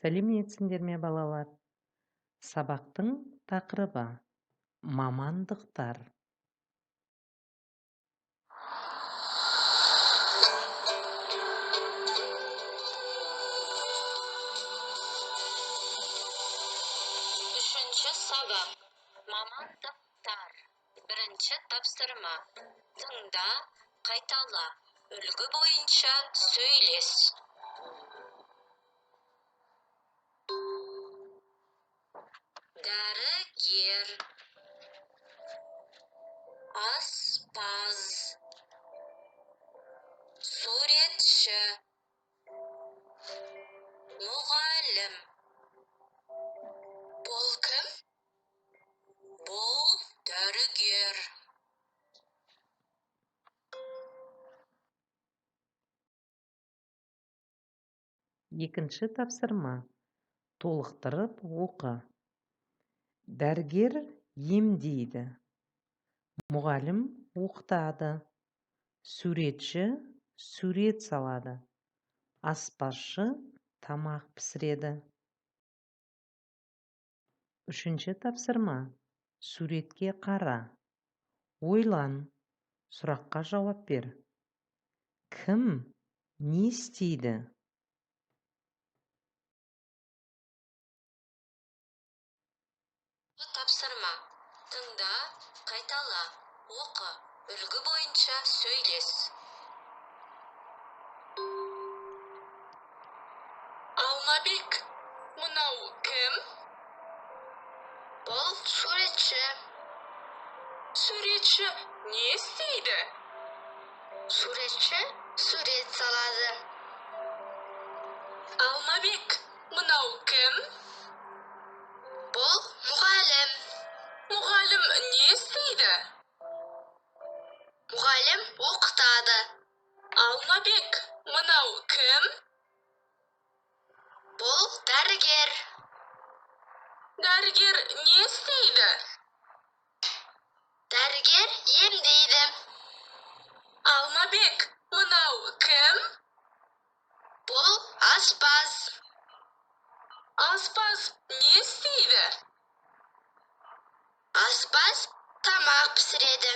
Сәлеметсіңдер ме балалар? Сабақтың тақырыбы мамандықтар. Үшінші сабақ мамандықтар. Бірінші тапсырма. Тыңда, қайтала. Үлгі бойынша сөйлес. Дәрігер, аспаз, суретші, мұғалім. Бұл кім? Бұл дәрігер. Екінші тапсырма. Толықтырып оқы. Дәрігер емдейді. Мұғалім оқытады. Суретші сурет салады. Аспазшы тамақ пісіреді. Үшінші тапсырма. Суретке қара. Ойлан. Сұраққа жауап бер. Кім не істейді? Тапсырма. Тыңда, қайтала. Оқы. Үлгі бойынша сөйлес. Алмабек, мынау кім? Бұл суретші. Суретші не істейді? Суретші сурет салады. Алмабек, мынау кім? Бұл мұғалім. Мұғалім не істейді? Мұғалім оқытады. Алмабек, мынау кім? Бұл дәрігер. Дәрігер не істейді? Дәрігер емдейді. Алмабек, мынау кім? Бұл аспаз. Аспаз не істейді? Аспаз тамақ пісіреді.